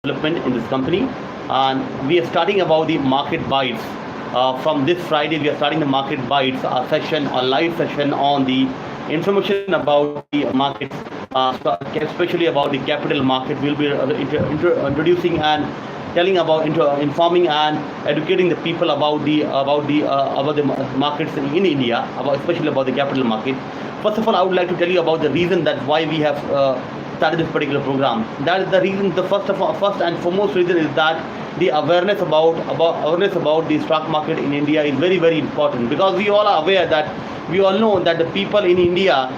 development in this company, and we are starting about the market bytes. From this Friday, we are starting the market bytes, a session, a live session on the information about the markets, especially about the capital market. We'll be introducing and telling about informing and educating the people about the markets in India, especially about the capital market. First of all, I would like to tell you about the reason that why we have started this particular program. That is the reason. The first and foremost reason is that the awareness about the stock market in India is very, very important, because we all are aware that we all know that the people in India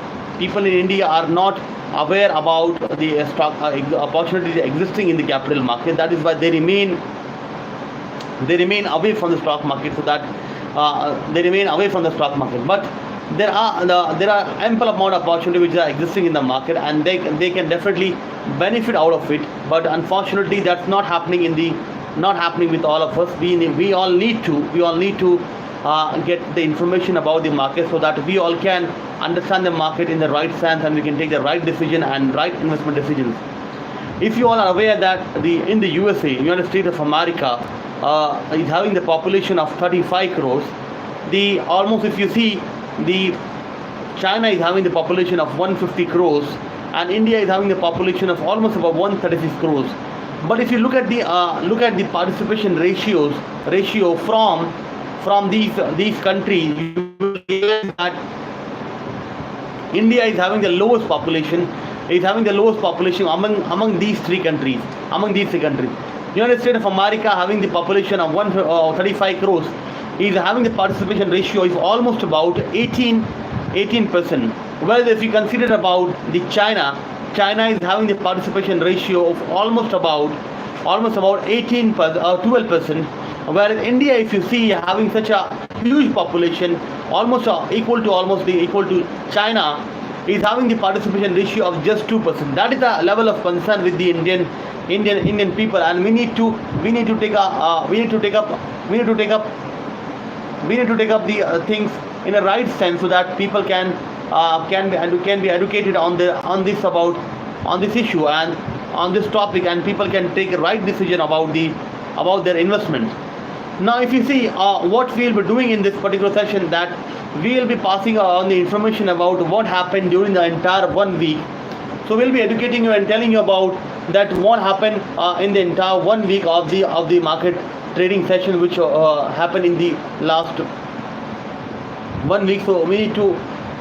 are not aware about the stock opportunities existing in the capital market. That is why they remain away from the stock market, so that they remain away from the stock market. But there are ample amount of opportunity which are existing in the market, and they can definitely benefit out of it. But unfortunately, that's not happening with all of us. We all need to get the information about the market, so that we all can understand the market in the right sense, and we can take the right decision and right investment decisions. If you all are aware that in the USA, United States of America, is having the population of 35 crores. If you see, the China is having the population of 150 crores, and India is having the population of almost about 136 crores. But if you look at the participation ratio from these countries, you will realize that India is having the lowest population. Among these three countries. United States of America, having the population of 35 crores, is having the participation ratio is almost about 18%. Whereas if you consider about the China is having the participation ratio of almost about 12%. Whereas India, if you see, having such a huge population, almost equal to China, is having the participation ratio of just 2%. That is the level of concern with the Indian people, and we need to take up the things in a right sense, so that people can be educated on this issue and on this topic, and people can take a right decision about their investments. Now, if you see what we will be doing in this particular session, that we will be passing on the information about what happened during the entire 1 week. So we'll be educating you and telling you about that what happened in the entire 1 week of the market trading session, which happened in the last 1 week. So we will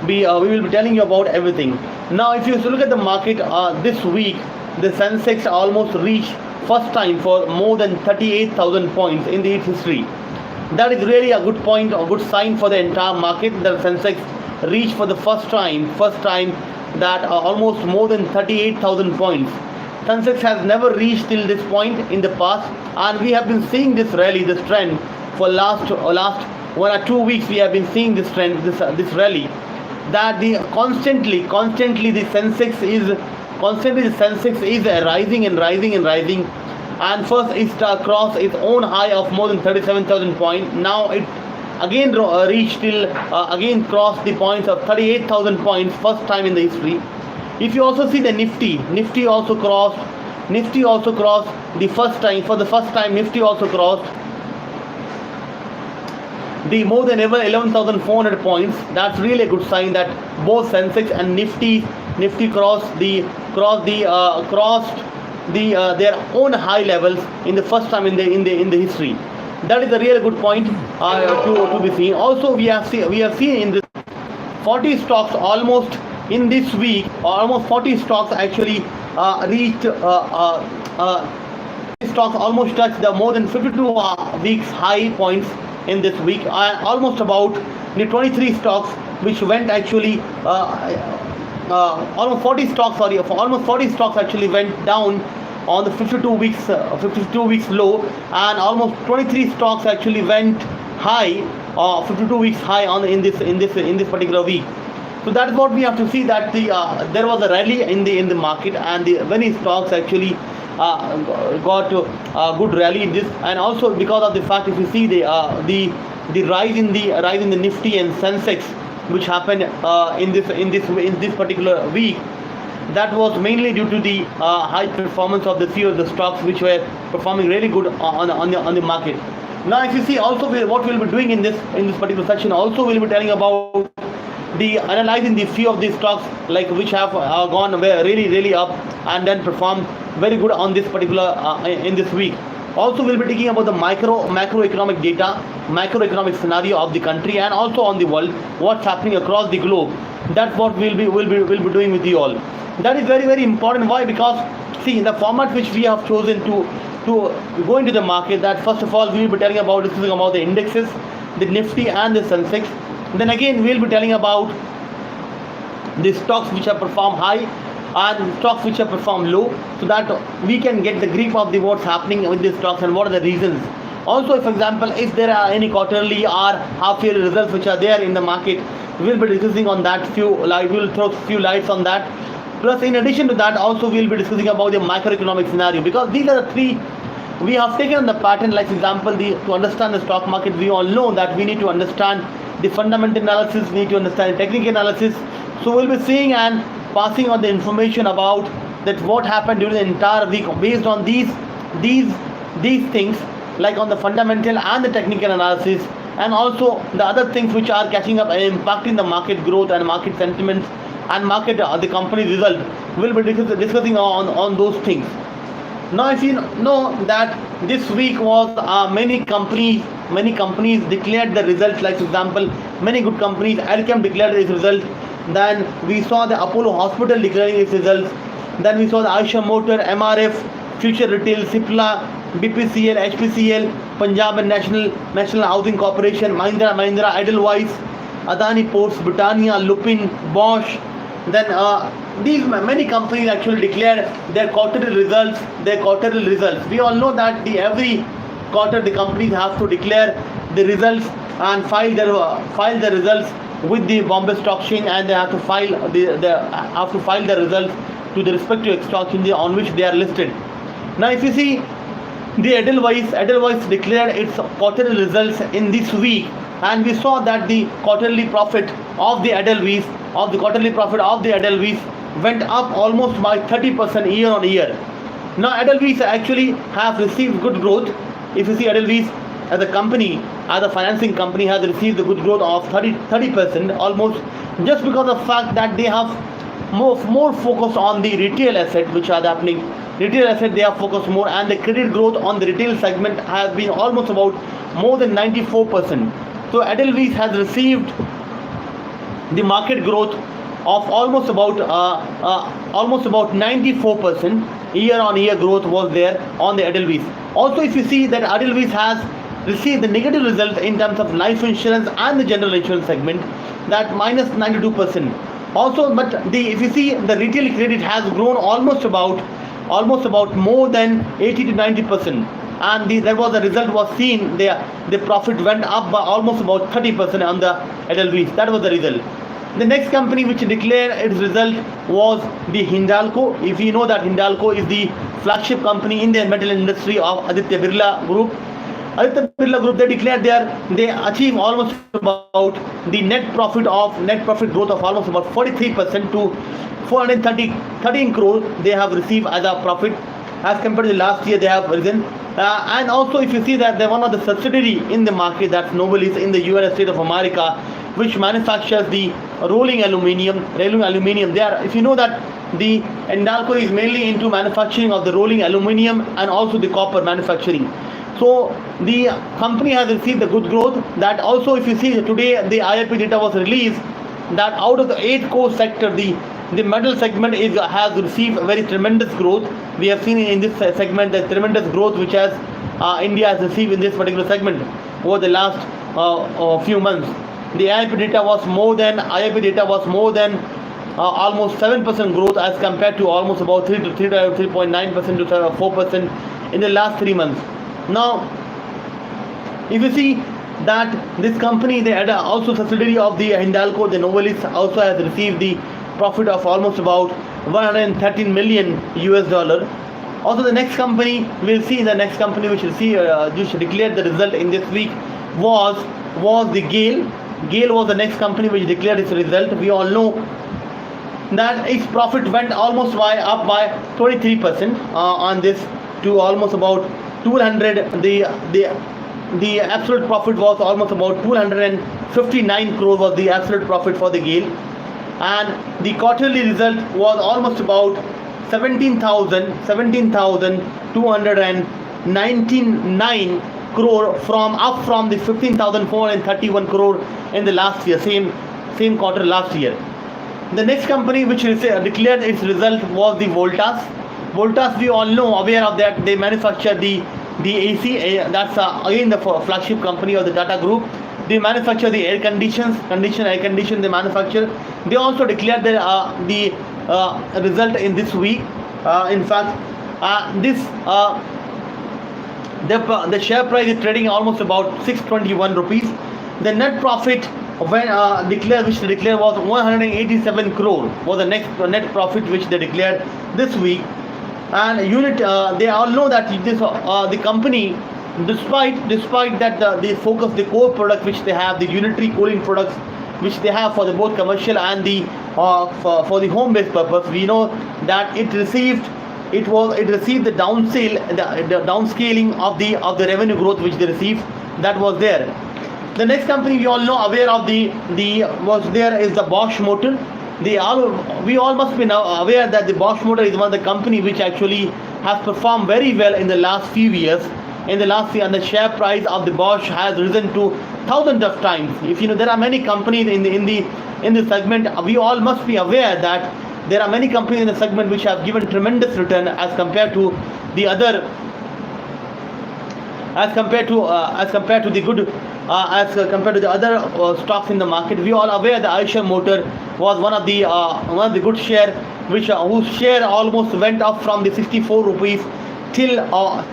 be telling you about everything. Now, if you look at the market this week, the Sensex almost reached first time for more than 38,000 points in its history. That is really a good point, a good sign for the entire market. The Sensex reached for the first time that almost more than 38,000 points. Sensex has never reached till this point in the past, and we have been seeing this trend for last 1 or 2 weeks. We have been seeing this trend, this rally, that the constantly the Sensex is rising, and first it crossed its own high of more than 37,000 points. Now it again crossed the points of 38,000 points, first time in the history. If you also see the Nifty also crossed the first time. For the first time, Nifty also crossed the more than ever 11,400 points. That's really a good sign that both Sensex and Nifty crossed their own high levels in the first time in the history. That is a really good point to be seen. Also, we have seen in this 40 stocks almost in this week, almost 40 stocks actually reached stocks almost touched the more than 52 weeks high points in this week, and almost about the 23 stocks which went actually almost 40 stocks actually went down on the 52 weeks low, and almost 23 stocks actually went high 52 weeks high in this particular week. So that is what we have to see, that there was a rally in the market, and many stocks actually got a good rally in this. And also because of the fact, if you see the rise in the Nifty and Sensex, which happened in this particular week, That was mainly due to the high performance of the few of the stocks which were performing really good on the market. Now, if you see also what we'll be doing in this particular section, also we'll be telling about the analyzing the few of these stocks like which have gone really up and then performed very good on this particular in this week. Also, we'll be taking about the macroeconomic data, macroeconomic scenario of the country and also on the world, what's happening across the globe. That's what we'll be doing with you all. That is very important. Why? Because see, in the format which we have chosen to go into the market, that first of all we will be telling about discussing about the indexes, the Nifty and the Sensex. Then again we will be telling about the stocks which have performed high and stocks which have performed low, so that we can get the grip of the what's happening with these stocks and what are the reasons. Also, for example, if there are any quarterly or half yearly results which are there in the market, we will be discussing on that we will throw few lights on that. Plus, in addition to that, also we will be discussing about the macroeconomic scenario, because these are the three we have taken the pattern. Like example, to understand the stock market, we all know that we need to understand the fundamental analysis, we need to understand the technical analysis. So we'll be seeing and passing on the information about that what happened during the entire week based on these things, like on the fundamental and the technical analysis, and also the other things which are catching up and impacting the market growth and market sentiments and market the company's result. We'll be discussing on those things. Now, if you know that this week was many companies declared the results. Like for example, many good companies, Alchem declared its result. Then we saw the Apollo Hospital declaring its results. Then we saw the Aisha Motor, MRF, Future Retail, Cipla, BPCL, HPCL, Punjab and National Housing Corporation, Mahindra, Edelweiss, Adani Ports, Britannia, Lupin, Bosch. Then these many companies actually declared their quarterly results. We all know that the quarter the companies have to declare the results and file the results with the Bombay Stock Exchange, and they have to file the results to the respective stock exchange on which they are listed. Now, if you see the Edelweiss declared its quarterly results in this week, and we saw that the quarterly profit of the Edelweiss went up almost by 30% year on year. Now, Edelweiss actually have received good growth. If you see Edelweiss as a company, as a financing company, has received a good growth of 30% almost, just because of the fact that they have more focus on the retail asset which are happening. Retail asset they have focused more, and the credit growth on the retail segment has been almost about more than 94%. So Edelweiss has received the market growth of almost about 94% year on year growth was there on the Edelweiss. Also, if you see that Edelweiss has received the negative result in terms of life insurance and the general insurance segment, that minus 92%. Also, but if you see the retail credit has grown almost about more than 80 to 90%, and that was the result was seen. The profit went up by almost about 30% on the Edelweiss. That was the result. The next company which declared its result was the Hindalco. If you know that Hindalco is the flagship company in the metal industry of Aditya Birla Group. Aditya Birla Group, they achieve almost about the net profit growth of almost about 43% to 413 crore they have received as a profit, as compared to the last year they have risen. And also, if you see that they're one of the subsidiary in the market, that's Novelis in the United States of America, which manufactures the rolling aluminium. If you know that the Hindalco is mainly into manufacturing of the rolling aluminium and also the copper manufacturing. So the company has received the good growth. That also, if you see today the IIP data was released, that out of the 8 core sector, the metal segment has received very tremendous growth. We have seen in this segment the tremendous growth which India has received in this particular segment over the last few months. The IIP data was more than almost 7% growth, as compared to almost about 3.9% to 4% in the last 3 months. Now, if you see that this company, they had also subsidiary of the Hindalco, the Novelis, also has received the profit of almost about 113 million US dollar. Also, the next company we'll see, the next company which declared the result in this week was the GAIL. GAIL was the next company which declared its result. We all know that its profit went almost up by 23% on this, to almost about 200. The absolute profit was almost about 259 crore was the absolute profit for the GAIL, and the quarterly result was almost about 17,299 crore, from the 15,431 crore in the last year, same quarter last year. The next company which declared its result was the Voltas. Voltas, we all know, aware of that, they manufacture the AC. That's again the flagship company of the Tata Group. They manufacture the air condition. They manufacture. They also declared the result in this week. In fact, the share price is trading almost about 621 rupees. The net profit when which they declared was 187 crore was the net profit which they declared this week. And they all know that the company, despite that they focus the core product which they have, the unitary cooling products which they have for the both commercial and the for the home based purpose, we know that it received the downscaling of the revenue growth which they received, that was there. The next company we all know, aware of is the Bosch Motor. We all must be now aware that the Bosch Motor is one of the company which actually has performed very well in the last few years. And the share price of the Bosch has risen to thousands of times. If you know, there are many companies in the segment. We all must be aware that there are many companies in the segment which have given tremendous return as compared to the other, as compared to the other stocks in the market. We all aware that Eicher Motor was one of the good share whose share almost went up from the 64 rupees till now.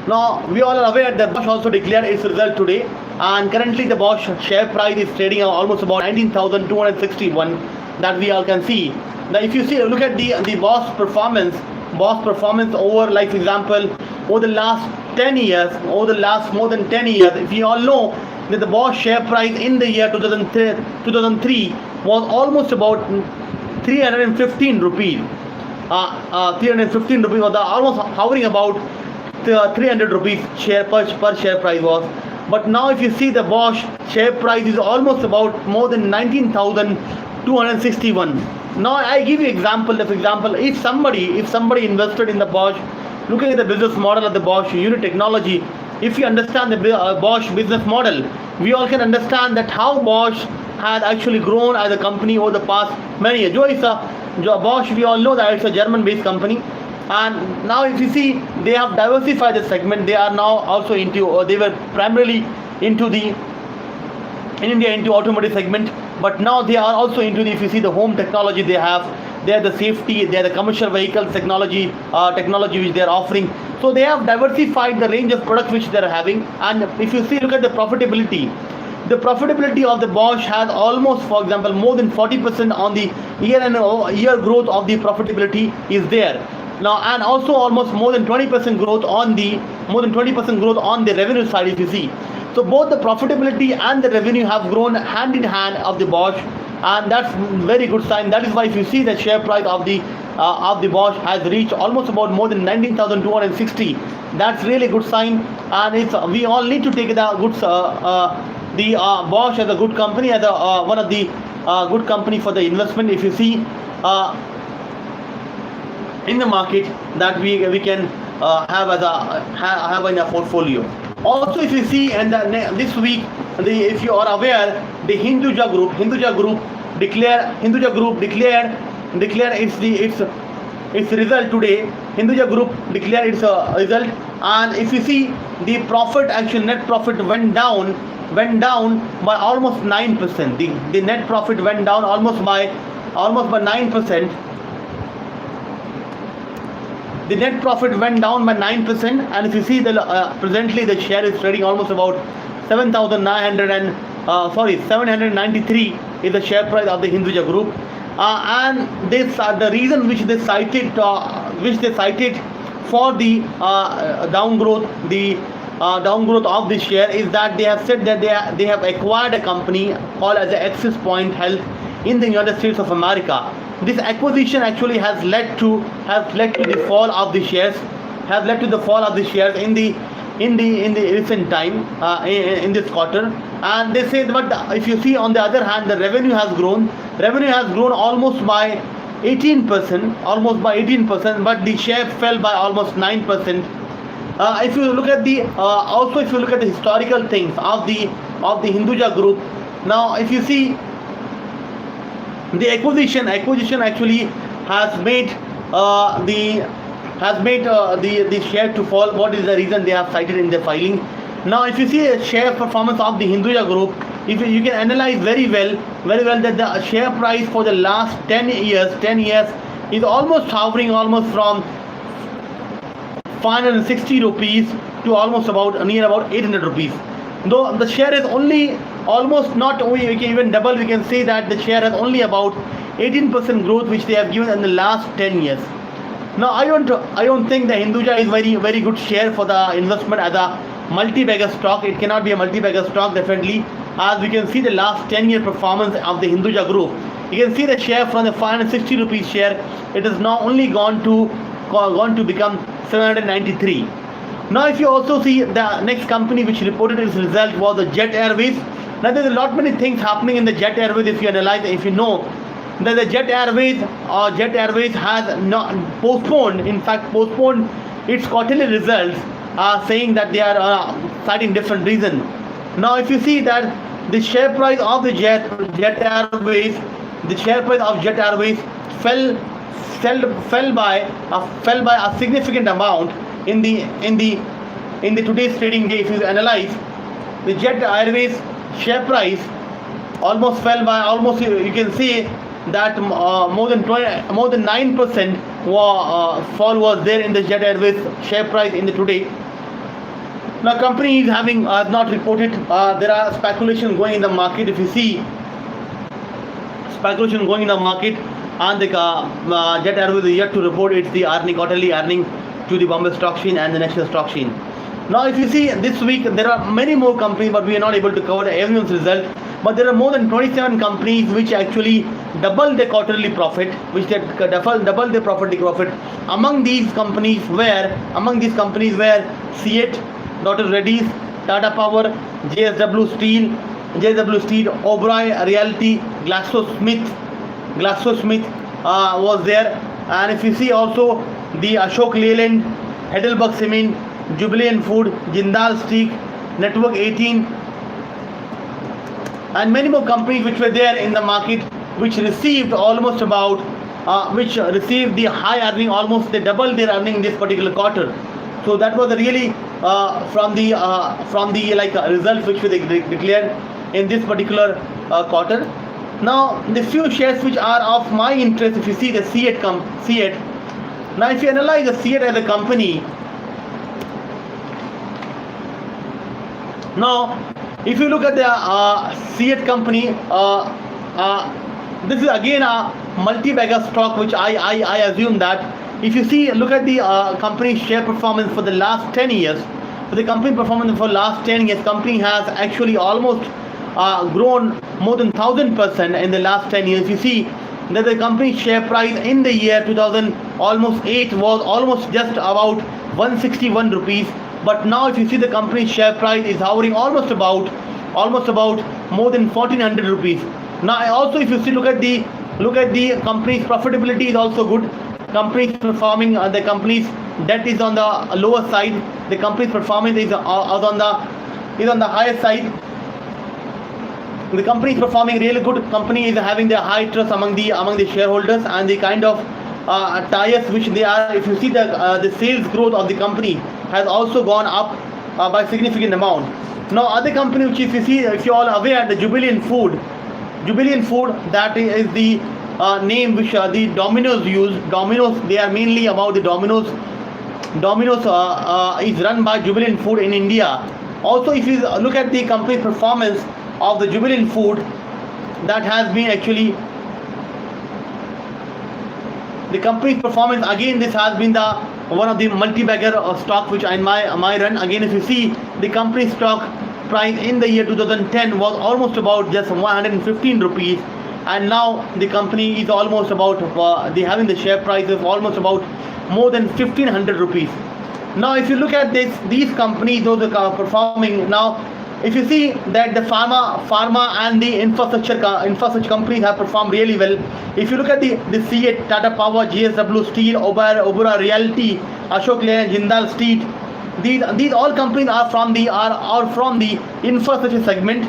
Now, we all are aware that Bosch also declared its result today, and currently the Bosch share price is trading at almost about 19,261, that we all can see. Now, if you look at the Bosch performance over, like for example, over the last 10 years, more than 10 years, if you all know that the Bosch share price in the year 2003 was almost about 315 rupees. 315 rupees was almost hovering about 300 rupees per share price was. But now if you see, the Bosch share price is almost about more than 19,261. Now I give you example. For example, if somebody invested in the Bosch, looking at the business model of the Bosch unit technology, if you understand the Bosch business model, we all can understand that how Bosch has actually grown as a company over the past many years. Bosch, we all know that it's a German-based company. And now if you see, they have diversified the segment. They are now also they were primarily in India into automotive segment, but now they are also into if you see the home technology they are the safety, they are the commercial vehicles technology which they are offering. So they have diversified the range of products which they are having. And if you see, look at the profitability of the Bosch has almost, for example, more than 40% on the year growth of the profitability is there. Now, and also almost more than 20% growth on the revenue side, if you see. So both the profitability and the revenue have grown hand in hand of the Bosch, and that's very good sign. That is why if you see the share price of the Bosch has reached almost about more than 19,260. That's really good sign, and we all need to take the Bosch as a good company, as one of the good company for the investment. If you see in the market that we can have in a portfolio. Also, if you see, and this week, if you are aware, the Hinduja Group declared its result today. Hinduja Group declared its result, and if you see, the net profit went down by almost 9%. The net profit went down almost by 9%. The net profit went down by 9%, and if you see, presently the share is trading almost about 793 is the share price of the Hinduja Group. and this the reason which they cited for the downgrowth of the share is that they have said that they have acquired a company called as Access Point Health in the United States of America. This acquisition actually has led to the fall of the shares, in the recent time, in this quarter. And they say, but if you see on the other hand, the revenue has grown almost by 18%, but the share fell by almost 9%. If you look at the historical things of the Hinduja group, now if you see the acquisition actually has made the share to fall. What is the reason they have cited in their filing? Now if you see the share performance of the Hinduja group, if you can analyze very well that the share price for the last 10 years is almost hovering from 560 rupees to almost near about 800 rupees. Though the share is only almost not, we can even double, we can say that the share has only about 18% growth which they have given in the last 10 years. Now I don't think the Hinduja is very good share for the investment as a multi-bagger stock. It cannot be a multi-bagger stock definitely, as we can see the last 10-year performance of the Hinduja group. You can see the share from the 560 rupees share, it has now only gone to become 793. Now if you also see the next company which reported its result was the Jet Airways. Now there's a lot many things happening in the Jet Airways. If you analyze, if you know that the Jet Airways has not postponed its quarterly results, saying that they are citing different reasons. Now if you see that the share price of the Jet Airways fell by a significant amount in the today's trading day. If you analyze, the Jet Airways share price almost fell by you can say that more than 9% fall was there in the Jet Airways share price in the today. Now company is has not reported. There are speculation going in the market. If you see speculation going in the market, and the Jet Airways is yet to report its quarterly earning to the Bombay Stock Exchange and the National Stock Exchange. Now if you see this week, there are many more companies, but we are not able to cover everyone's result. But there are more than 27 companies which actually double their quarterly profit, double their profit. Among these companies were CEAT, Dr. Reddy's, Tata Power, JSW Steel, Oberoi Realty, GlaxoSmith was there. And if you see also the Ashok Leyland, Heidelberg Cement, Jubilant Food, Jindal Steel, Network 18, and many more companies which were there in the market, which received received the high earning, almost they doubled their earning this particular quarter. So that was really from the results which they declared in this particular quarter. Now the few shares which are of my interest, if you see the CEAT. Now if you analyze the CEAT as a company, now if you look at the CEAT company, this is again a multi-bagger stock, which I assume that if you see, look at the company's share performance for the last 10 years. For the company performance for last 10 years, company has actually almost grown more than 1000% in the last 10 years. You see that the company's share price in the year 2008 was almost just about 161 rupees. But now if you see, the company's share price is hovering almost about more than 1400 rupees. Now also if you see, look at the company's profitability is also good. Company's performing, the company's debt is on the lower side. The company's performance is on the higher side. The company is performing really good. Company is having the high trust among the shareholders, and the kind of ties which they are. If you see the sales growth of the company has also gone up by significant amount. Now other company which, if you see, if you all are aware, the Jubilant Food, that is the name which the Domino's use. Domino's, they are mainly about the Domino's is run by Jubilant Food in India. Also if you look at the company performance of the Jubilant Food, that has been actually The company's performance, again, this has been the one of the multi-bagger stock which in my run. Again, if you see the company stock price in the year 2010 was almost about just 115 rupees, and now the company is almost about having the share price of almost about more than 1500 rupees. Now if you look at these companies, those are performing now. If you see that the pharma and the infrastructure companies have performed really well. If you look at the CA, Tata Power, JSW Steel, Oberoi Realty, Ashok Leyland, Jindal Steel, these all companies are from the infrastructure segment,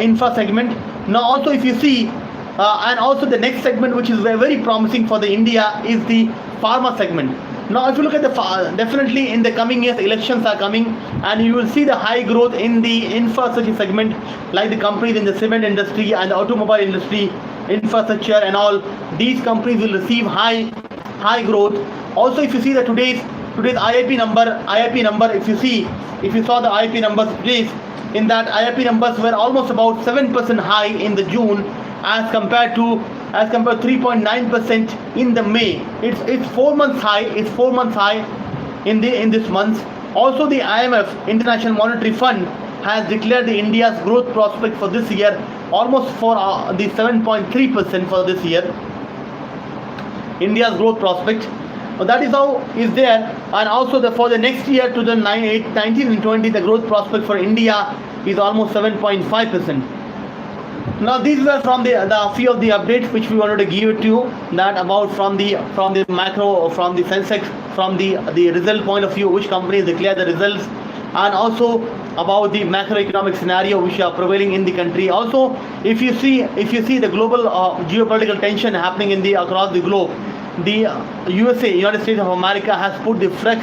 infra segment. Now also if you see, and also the next segment which is very promising for the India is the pharma segment. Now if you look at definitely in the coming years elections are coming, and you will see the high growth in the infrastructure segment, like the companies in the cement industry and the automobile industry, infrastructure and all. These companies will receive high growth. Also if you see the today's IIP number, if you saw the IIP numbers please, in that IIP numbers were almost about 7% high in the June as compared to 3.9% in the May. It's 4 months high. It's 4 months high in this month. Also the IMF, International Monetary Fund, has declared the India's growth prospect for this year almost for the 7.3% for this year. India's growth prospect. That is how is there, and also for the next year to the 19 and 20, the growth prospect for India is almost 7.5%. Now these were from the few of the updates which we wanted to give it to you, that about from the macro, from the Sensex, from the result point of view, which companies declare the results, and also about the macroeconomic scenario which are prevailing in the country. Also if you see the global geopolitical tension happening across the globe, the USA, United States of America, has put the fresh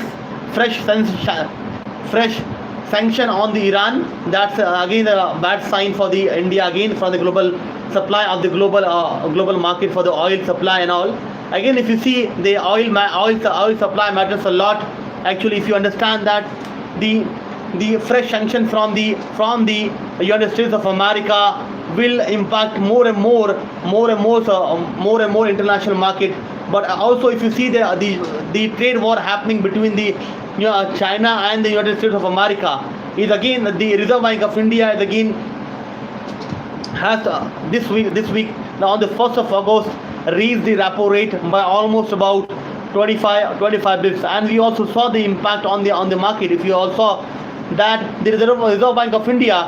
sanction on the Iran. That's again a bad sign for the India, again for the global supply of the global market for the oil supply and all. Again if you see the oil supply matters a lot. Actually if you understand that the fresh sanction from the United States of America will impact more and more international market. But also if you see the trade war happening between the China and the United States of America, is again the Reserve Bank of India is again has this week now on the 1st of August raised the repo rate by almost about 25 bips, and we also saw the impact on the market. If you all saw that the Reserve Bank of India,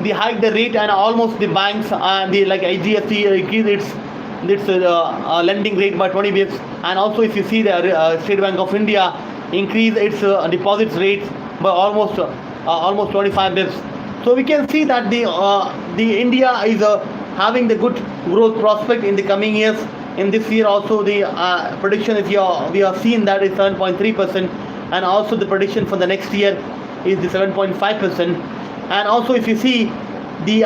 they hiked the rate, and almost the banks and the like HDFC increased its lending rate by 20 bips, and also if you see the State Bank of India increase its deposits rates by almost 25 bips. So we can see that the India is having the good growth prospect in the coming years. In this year also the prediction is we have seen that is 7.3%, and also the prediction for the next year is the 7.5%. And also if you see the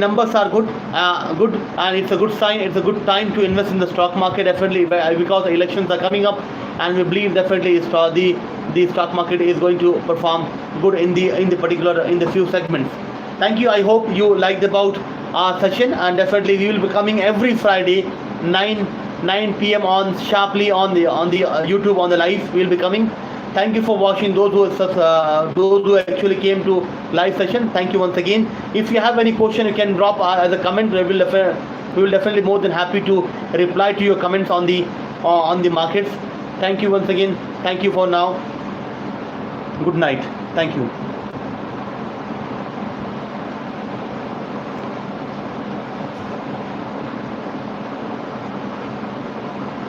numbers are good, and it's a good sign. It's a good time to invest in the stock market, definitely, because the elections are coming up, and we believe definitely the stock market is going to perform good in the few segments. Thank you. I hope you liked about our session, and definitely we will be coming every Friday 9 p.m. on sharply on the YouTube on the live. We will be coming. Thank you for watching. Those who actually came to live session, thank you once again. If you have any question, you can drop as a comment. We will definitely more than happy to reply to your comments on the markets. Thank you once again. Thank you for now. Good night. Thank you.